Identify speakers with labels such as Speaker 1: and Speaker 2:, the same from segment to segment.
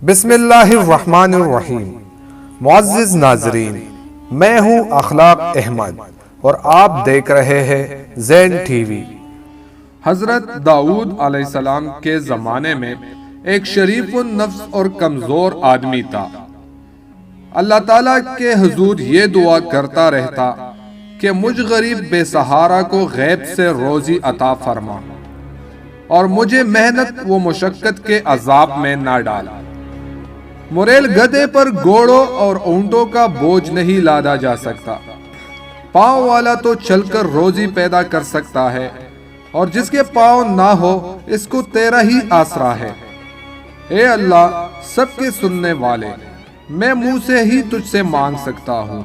Speaker 1: بسم اللہ الرحمن الرحیم۔ معزز ناظرین، میں ہوں اخلاق احمد اور آپ دیکھ رہے ہیں زین ٹی وی۔ حضرت داؤد علیہ السلام کے زمانے میں ایک شریف النفس اور کمزور آدمی تھا۔ اللہ تعالیٰ کے حضور یہ دعا کرتا رہتا کہ مجھ غریب بے سہارا کو غیب سے روزی عطا فرما اور مجھے محنت و مشقت کے عذاب میں نہ ڈالا۔ مریل گدھے پر گھوڑوں اور اونٹوں کا بوجھ نہیں لادا جا سکتا، پاؤں والا تو چل کر روزی پیدا کر سکتا ہے، اور جس کے پاؤں نہ ہو اس کو تیرا ہی آسرا ہے۔ اے اللہ سب کے سننے والے، میں منہ سے ہی تجھ سے مانگ سکتا ہوں،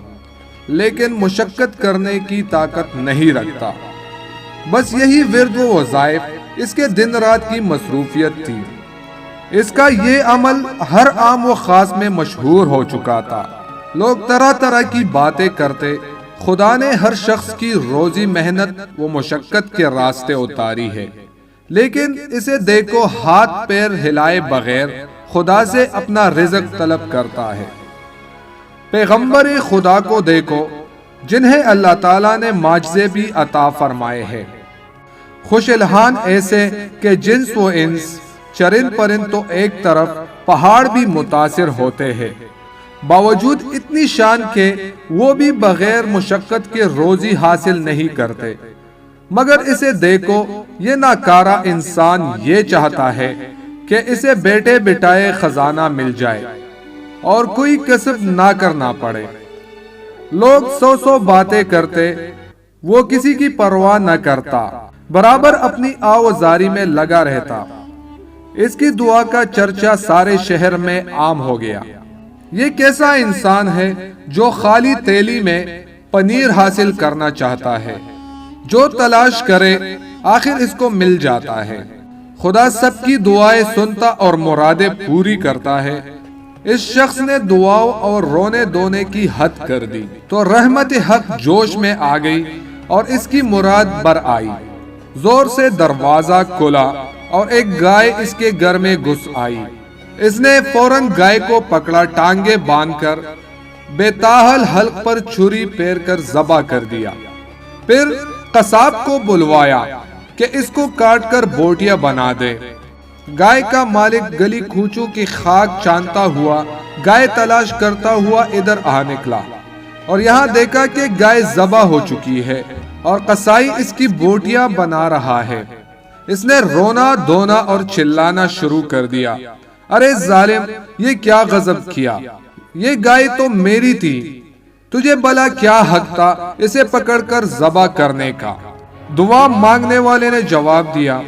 Speaker 1: لیکن مشقت کرنے کی طاقت نہیں رکھتا۔ بس یہی ورد و وظائف اس کے دن رات کی مصروفیت تھی۔ اس کا یہ عمل ہر عام و خاص میں مشہور ہو چکا تھا۔ لوگ طرح طرح کی باتیں کرتے، خدا نے ہر شخص کی روزی محنت و مشقت کے راستے اتاری ہے، لیکن اسے دیکھو ہاتھ پیر ہلائے بغیر خدا سے اپنا رزق طلب کرتا ہے۔ پیغمبر خدا کو دیکھو جنہیں اللہ تعالیٰ نے معجزے بھی عطا فرمائے ہیں، خوش الحان ایسے کہ جنس و انس، چرند پرند تو ایک طرف، پہاڑ بھی متاثر ہوتے ہیں، باوجود اتنی شان کے وہ بھی بغیر مشقت کے روزی حاصل نہیں کرتے۔ مگر اسے دیکھو یہ ناکارہ انسان یہ چاہتا ہے کہ اسے بیٹے بٹائے خزانہ مل جائے اور کوئی کسب نہ کرنا پڑے۔ لوگ سو باتیں کرتے، وہ کسی کی پرواہ نہ کرتا، برابر اپنی آوازاری میں لگا رہتا۔ اس کی دعا کا چرچا سارے شہر میں عام ہو گیا۔ یہ کیسا انسان ہے جو خالی تیلی میں پنیر حاصل کرنا چاہتا ہے، جو تلاش کرے آخر اس کو مل جاتا ہے۔ خدا سب کی دعائیں سنتا اور مرادیں پوری کرتا ہے۔ اس شخص نے دعاؤں اور رونے دھونے کی حد کر دی تو رحمت حق جوش میں آ گئی اور اس کی مراد بر آئی۔ زور سے دروازہ کھلا اور ایک گائے اس کے گھر میں گھس آئی۔ اس نے فوراً گائے کو پکڑا، ٹانگیں باندھ کر بے تاحل حلق پر چھری پھیر کر ذبح کر دیا۔ پھر قصاب کو بلوایا کہ اس کو کاٹ کر بوٹیاں بنا دے۔ گائے کا مالک گلی کھوچوں کی خاک چانتا ہوا، گائے تلاش کرتا ہوا ادھر آ نکلا اور یہاں دیکھا کہ گائے ذبح ہو چکی ہے اور قصائی اس کی بوٹیاں بنا رہا ہے۔ اس نے رونا دھونا اور چلانا شروع کر دیا، ارے ظالم، یہ کیا غضب کیا، یہ گائے تو میری تھی، تجھے بھلا کیا حق تھا اسے پکڑ کر ذبح کرنے کا؟ دعا مانگنے والے نے جواب دیا،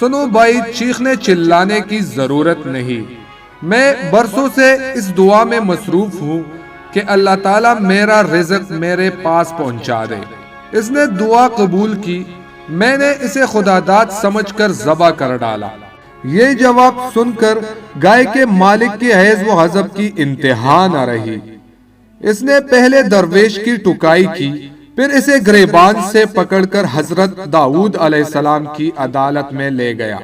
Speaker 1: سنو بھائی، چیخنے چلانے کی ضرورت نہیں، میں برسوں سے اس دعا میں مصروف ہوں کہ اللہ تعالیٰ میرا رزق میرے پاس پہنچا دے۔ اس نے دعا قبول کی، میں نے اسے خدا داد سمجھ کر ذبح کر ڈالا۔ یہ جواب سن کر گائے کے مالک کی حیض و حذب کی انتہا نہ رہی۔ اس نے پہلے درویش کی ٹکائی کی، پھر اسے گریبان سے پکڑ کر حضرت داؤد علیہ السلام کی عدالت میں لے گیا۔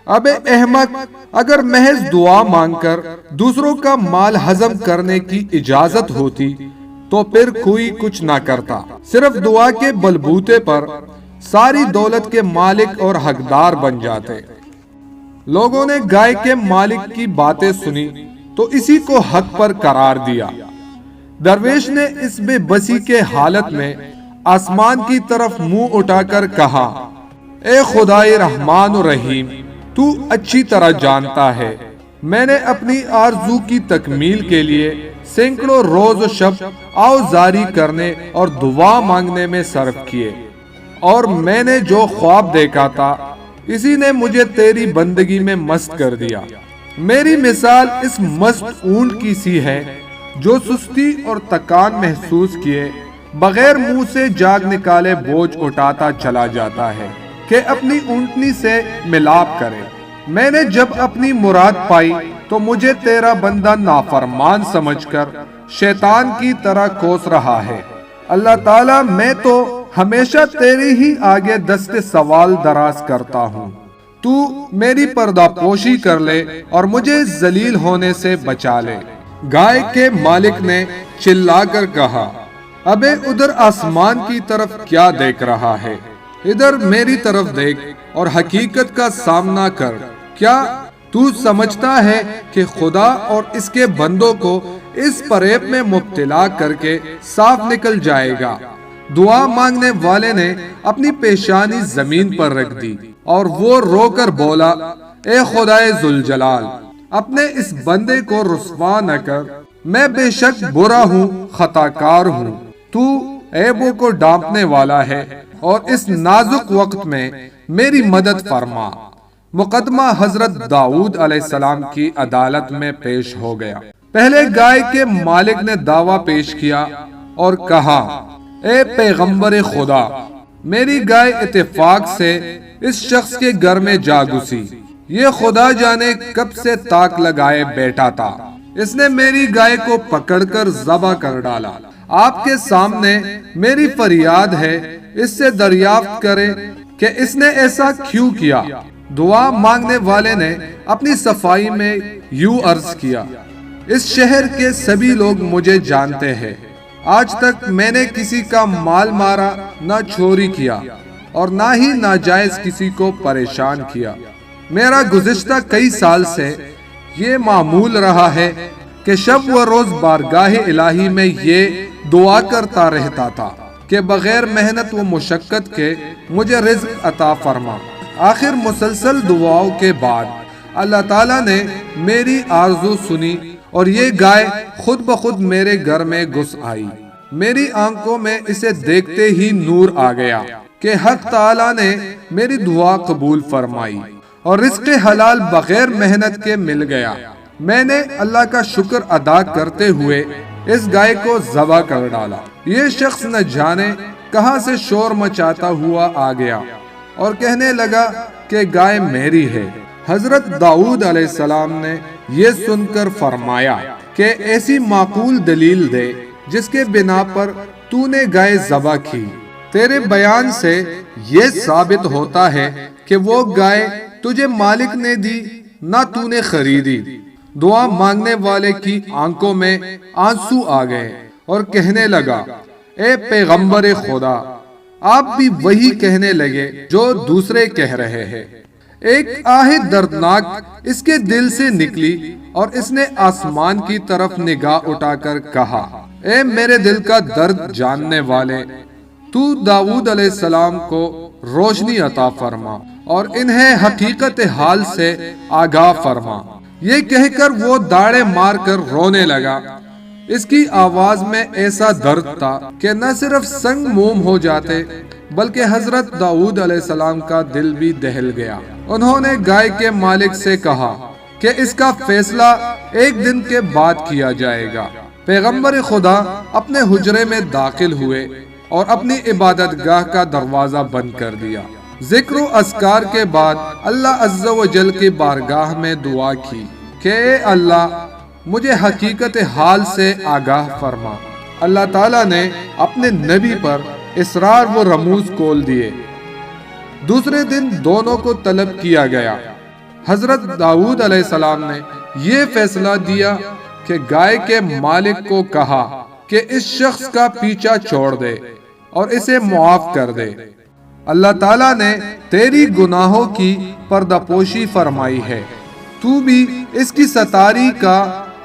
Speaker 1: اب احمق، اگر محض دعا مانگ کر دوسروں کا مال ہضم کرنے کی اجازت ہوتی تو پھر کوئی کچھ نہ کرتا، صرف دعا کے بلبوتے پر ساری دولت کے مالک اور حقدار بن جاتے۔ لوگوں نے گائے کے مالک کی باتیں سنی تو اسی کو حق پر قرار دیا۔ درویش نے اس بے بسی کے حالت میں آسمان کی طرف منہ اٹھا کر کہا، اے خدائے رحمان و رحیم، تو اچھی طرح جانتا ہے میں نے اپنی آرزو کی تکمیل کے لیے سینکڑوں روز و شب آوازاری کرنے اور دعا مانگنے میں صرف کیے، اور میں نے جو خواب دیکھا تھا اسی نے مجھے تیری بندگی میں مست کر دیا۔ میری مثال اس مست اونٹ کی سی ہے جو سستی اور تکان محسوس کیے بغیر منہ سے جاگ نکالے بوجھ اٹھاتا چلا جاتا ہے کہ اپنی اونٹنی سے ملاپ کرے۔ میں نے جب اپنی مراد پائی تو مجھے تیرا بندہ نافرمان سمجھ کر شیطان کی طرح کوس رہا ہے۔ اللہ تعالیٰ، میں تو ہمیشہ تیری ہی آگے دست سوال دراز کرتا ہوں، تو میری پردہ پوشی کر لے اور مجھے ذلیل ہونے سے بچا لے۔ گائے کے مالک نے چلا کر کہا، ابے ادھر آسمان کی طرف کیا دیکھ رہا ہے؟ ادھر میری طرف دیکھ اور حقیقت کا سامنا کر۔ کیا تو سمجھتا ہے کہ خدا اور اس کے بندوں کو اس فریب میں مبتلا کر کے صاف نکل جائے گا؟ دعا مانگنے والے نے اپنی پیشانی زمین پر رکھ دی اور وہ رو کر بولا، اے خدائے ذوالجلال، اپنے اس بندے کو رسوا نہ کر، میں بے شک برا ہوں، خطا کار ہوں۔ تو عیبوں کو ڈانپنے والا ہے اور اس نازک وقت میں میری مدد فرما۔ مقدمہ حضرت داؤد علیہ السلام کی عدالت میں پیش ہو گیا۔ پہلے گائے کے مالک نے دعویٰ پیش کیا اور کہا، اے پیغمبر خدا، میری گائے اتفاق سے اس شخص کے گھر میں جا گھسی۔ یہ خدا جانے کب سے تاک لگائے بیٹھا تھا۔ اس نے میری گائے کو پکڑ کر ذبح کر ڈالا۔ آپ کے سامنے میری فریاد ہے، اس سے دریافت کرے کہ اس نے ایسا کیوں کیا۔ دعا مانگنے والے نے اپنی صفائی میں یوں عرض کیا، اس شہر کے سبھی لوگ مجھے جانتے ہیں۔ آج تک میں نے کسی کا مال مارا، نہ چوری کیا اور نہ ہی ناجائز کسی کو پریشان کیا۔ میرا گزشتہ کئی سال سے یہ معمول رہا ہے کہ شب و روز بارگاہ الہی میں یہ دعا کرتا رہتا تھا کہ بغیر محنت و مشقت کے مجھے رزق عطا فرما۔ آخر مسلسل دعاؤں کے بعد اللہ تعالیٰ نے میری آرزو سنی اور یہ گائے خود بخود میرے گھر میں گھس آئی۔ میری آنکھوں میں اسے دیکھتے ہی نور آ گیا کہ حق تعالیٰ نے میری دعا قبول فرمائی اور رزق حلال بغیر محنت کے مل گیا۔ میں نے اللہ کا شکر ادا کرتے ہوئے اس گائے کو ذبح کر ڈالا۔ یہ شخص نہ جانے کہاں سے شور مچاتا ہوا آ گیا اور کہنے لگا کہ گائے میری ہے۔ حضرت داؤد علیہ السلام نے یہ سن کر فرمایا کہ ایسی معقول دلیل دے جس کے بنا پر تو نے گائے ذبح کی۔ تیرے بیان سے یہ ثابت ہوتا ہے کہ وہ گائے تجھے مالک نے دی، نہ تو نے خریدی۔ دعا مانگنے والے کی آنکھوں میں آنسو آ گئے اور کہنے لگا، اے پیغمبر خدا، آپ بھی وہی کہنے لگے جو دوسرے کہہ رہے ہیں۔ ایک آہ دردناک اس کے دل سے نکلی اور اس نے آسمان کی طرف نگاہ اٹھا کر کہا، اے میرے دل کا درد جاننے والے، تو داؤد علیہ السلام کو روشنی عطا فرما اور انہیں حقیقت حال سے آگاہ فرما۔ یہ کہہ کر وہ داڑے مار کر رونے لگا۔ اس کی آواز میں ایسا درد تھا کہ نہ صرف سنگ موم ہو جاتے بلکہ حضرت داؤد علیہ السلام کا دل بھی دہل گیا۔ انہوں نے گائے کے مالک سے کہا کہ اس کا فیصلہ ایک دن کے بعد کیا جائے گا۔ پیغمبر خدا اپنے حجرے میں داخل ہوئے اور اپنی عبادت گاہ کا دروازہ بند کر دیا۔ ذکر و اذکار کے بعد اللہ عز و جل کی بارگاہ میں دعا کی کہ اے اللہ، مجھے حقیقت حال سے آگاہ فرما۔ اللہ تعالیٰ نے اپنے نبی پر اسرار و رموز کھول دیے۔ دوسرے دن دونوں کو طلب کیا گیا۔ حضرت داؤد علیہ السلام نے یہ فیصلہ دیا کہ گائے کے مالک کو کہا کہ اس شخص کا پیچھا چھوڑ دے اور اسے معاف کر دے۔ اللہ تعالیٰ نے تیری گناہوں کی پردہ پوشی فرمائی ہے، تو بھی اس کی ستاری کا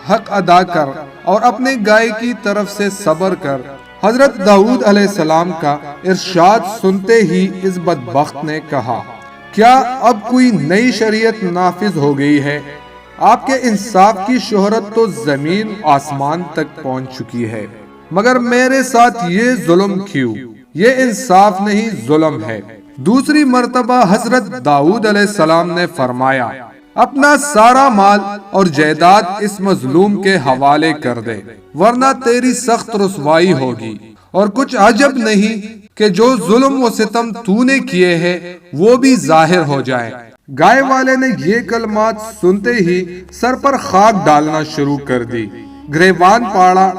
Speaker 1: حق ادا کر اور اپنے گائے کی طرف سے صبر کر۔ حضرت داؤد علیہ السلام کا ارشاد سنتے ہی اس بدبخت نے کہا، کیا اب کوئی نئی شریعت نافذ ہو گئی ہے؟ آپ کے انصاف کی شہرت تو زمین آسمان تک پہنچ چکی ہے، مگر میرے ساتھ یہ ظلم کیوں؟ یہ انصاف نہیں، ظلم ہے۔ دوسری مرتبہ حضرت داؤد علیہ السلام نے فرمایا، اپنا سارا مال اور جائیداد اس مظلوم کے حوالے کر دے، ورنہ تیری سخت رسوائی ہوگی، اور کچھ عجب نہیں کہ جو ظلم و ستم تو نے کیے ہیں وہ بھی ظاہر ہو جائے۔ گائے والے نے یہ کلمات سنتے ہی سر پر خاک ڈالنا شروع کر دی، گریبان پاڑا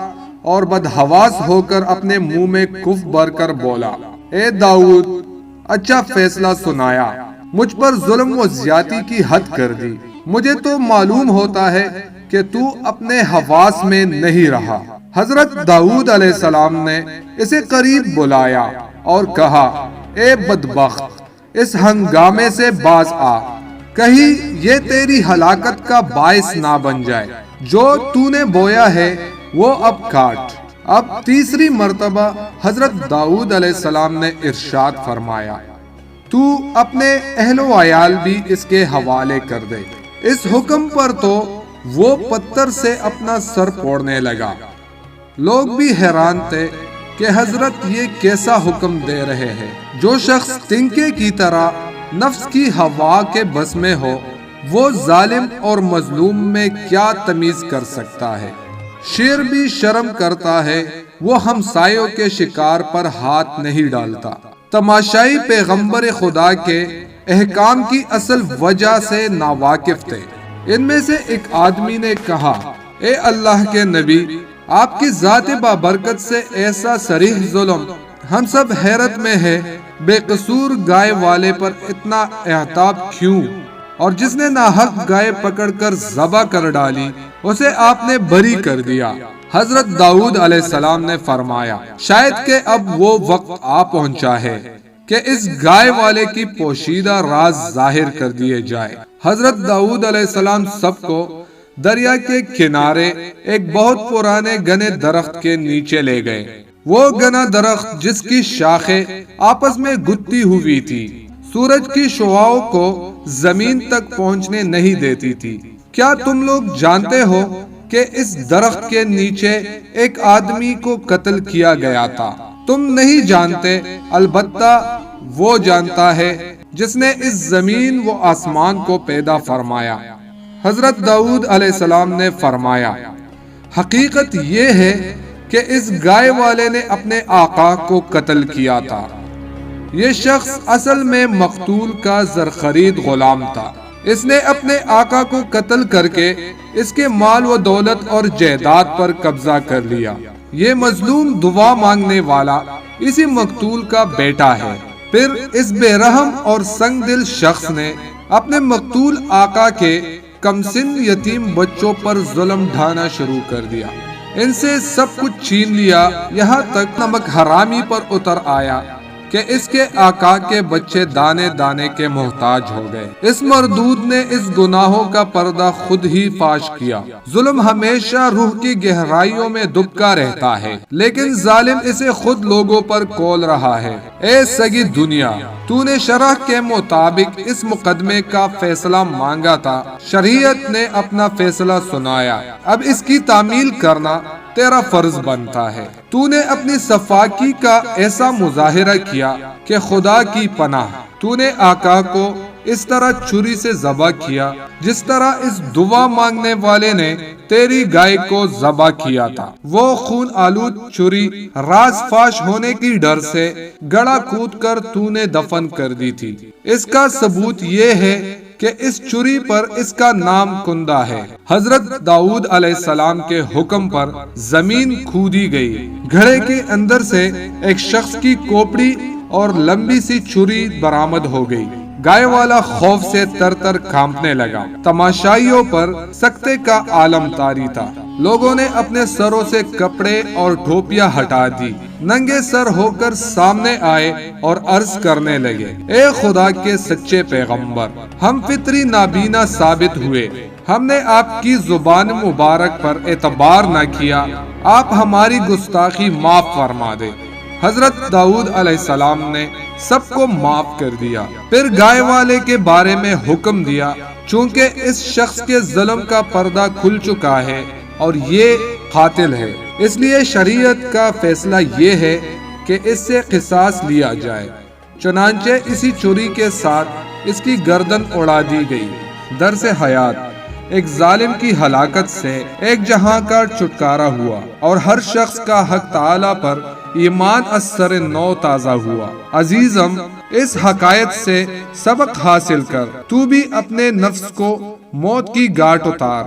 Speaker 1: اور بدحواس ہو کر اپنے منہ میں کف بھر کر بولا، اے داؤد، اچھا فیصلہ سنایا، مجھ پر ظلم و زیادتی کی حد کر دی۔ مجھے تو معلوم ہوتا ہے کہ تو اپنے حواس میں نہیں رہا۔ حضرت داؤد علیہ السلام نے اسے قریب بلایا اور کہا، اے بدبخت، اس ہنگامے سے باز آ، کہیں یہ تیری ہلاکت کا باعث نہ بن جائے۔ جو تو نے بویا ہے وہ اب کاٹ۔ اب تیسری مرتبہ حضرت داؤد علیہ السلام نے ارشاد فرمایا، تو اپنے اہل و عیال بھی اس کے حوالے کر دے۔ اس حکم پر تو وہ پتھر سے اپنا سر پھوڑنے لگا۔ لوگ بھی حیران تھے کہ حضرت یہ کیسا حکم دے رہے ہیں۔ جو شخص تنکے کی طرح نفس کی ہوا کے بس میں ہو، وہ ظالم اور مظلوم میں کیا تمیز کر سکتا ہے؟ شیر بھی شرم کرتا ہے، وہ ہمسایوں کے شکار پر ہاتھ نہیں ڈالتا۔ تماشائی پیغمبر خدا کے احکام کی اصل وجہ سے ناواقف تھے۔ ان میں سے ایک آدمی نے کہا، اے اللہ کے نبی، آپ کی ذات بابرکت سے ایسا صریح ظلم، ہم سب حیرت میں ہے، بے قصور گائے والے پر اتنا اعتاب کیوں؟ اور جس نے ناحق گائے پکڑ کر ذبح کر ڈالی، اسے آپ نے بری کر دیا۔ حضرت داؤد علیہ السلام نے فرمایا، شاید کہ اب وہ وقت آ پہنچا ہے کہ اس گائے والے کی پوشیدہ راز ظاہر کر دیے جائے۔ حضرت داؤد علیہ السلام سب کو دریا کے کنارے ایک بہت پرانے گنے درخت کے نیچے لے گئے۔ وہ گنا درخت جس کی شاخیں آپس میں گتھی ہوئی تھی، سورج کی شعاعوں کو زمین تک پہنچنے نہیں دیتی تھی۔ کیا تم لوگ جانتے ہو کہ اس درخت کے نیچے ایک آدمی کو قتل کیا گیا تھا؟ تم نہیں جانتے، البتہ وہ جانتا ہے جس نے اس زمین و آسمان کو پیدا فرمایا۔ حضرت داؤد علیہ السلام نے فرمایا، حقیقت یہ ہے کہ اس گائے والے نے اپنے آقا کو قتل کیا تھا۔ یہ شخص اصل میں مقتول کا زرخرید غلام تھا۔ اس نے اپنے آقا کو قتل کر کے اس کے مال و دولت اور جائیداد پر قبضہ کر لیا۔ یہ مظلوم دعا مانگنے والا اسی مقتول کا بیٹا ہے۔ پھر اس بے رحم اور سنگ دل شخص نے اپنے مقتول آقا کے کمسن یتیم بچوں پر ظلم ڈھانا شروع کر دیا۔ ان سے سب کچھ چھین لیا، یہاں تک نمک حرامی پر اتر آیا کہ اس کے آقا کے بچے دانے دانے کے محتاج ہو گئے۔ اس مردود نے اس گناہوں کا پردہ خود ہی فاش کیا۔ ظلم ہمیشہ روح کی گہرائیوں میں دبکا رہتا ہے، لیکن ظالم اسے خود لوگوں پر کول رہا ہے۔ اے سگی دنیا، تو نے شرع کے مطابق اس مقدمے کا فیصلہ مانگا تھا، شریعت نے اپنا فیصلہ سنایا، اب اس کی تعمیل کرنا تیرا فرض بنتا ہے۔ تو نے اپنی صفاکی کا ایسا مظاہرہ کیا کہ خدا کی پناہ، تو نے آقا کو اس طرح چھری سے ذبح کیا جس طرح اس دعا مانگنے والے نے تیری گائے کو ذبح کیا تھا۔ وہ خون آلود چھری راز فاش ہونے کی ڈر سے گڑا کود کر تو نے دفن کر دی تھی۔ اس کا ثبوت یہ ہے کہ اس چھری پر اس کا نام کندہ ہے۔ حضرت داؤد علیہ السلام کے حکم پر زمین کھودی گئی، گھڑے کے اندر سے ایک شخص کی کوپڑی اور لمبی سی چھری برآمد ہو گئی۔ گائے والا خوف سے تر تر کانپنے لگا۔ تماشائیوں پر سکتے کا عالم طاری تھا۔ لوگوں نے اپنے سروں سے کپڑے اور ٹوپیاں ہٹا دی، ننگے سر ہو کر سامنے آئے اور عرض کرنے لگے، اے خدا کے سچے پیغمبر، ہم فطری نابینا ثابت ہوئے، ہم نے آپ کی زبان مبارک پر اعتبار نہ کیا، آپ ہماری گستاخی معاف فرما دے۔ حضرت داؤد علیہ السلام نے سب کو معاف کر دیا۔ پھر گائے والے کے بارے میں حکم دیا، چونکہ اس شخص کے ظلم کا پردہ کھل چکا ہے اور یہ قاتل ہے، اس لیے شریعت کا فیصلہ یہ ہے کہ اس سے قصاص لیا جائے۔ چنانچہ اسی چھری کے ساتھ اس کی گردن اڑا دی گئی۔ درس حیات، ایک ظالم کی ہلاکت سے ایک جہاں کا چھٹکارا ہوا اور ہر شخص کا حق تعالی پر ایمان از سر نو تازہ ہوا۔ عزیزم، اس حقائق سے سبق حاصل کر تو بھی اپنے نفس کو موت کی گھاٹ اتار۔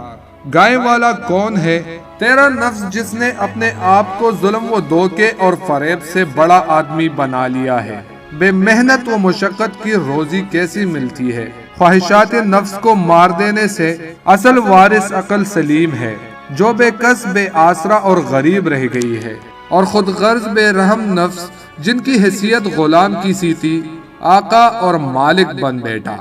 Speaker 1: گائے والا کون ہے؟ تیرا نفس جس نے اپنے آپ کو ظلم و دھوکے اور فریب سے بڑا آدمی بنا لیا ہے۔ بے محنت و مشقت کی روزی کیسی ملتی ہے۔ خواہشات نفس کو مار دینے سے اصل وارث عقل سلیم ہے، جو بے کس بے آسرا اور غریب رہ گئی ہے، اور خود غرض بے رحم نفس جن کی حیثیت غلام کی سی تھی، آقا اور مالک بن بیٹھا۔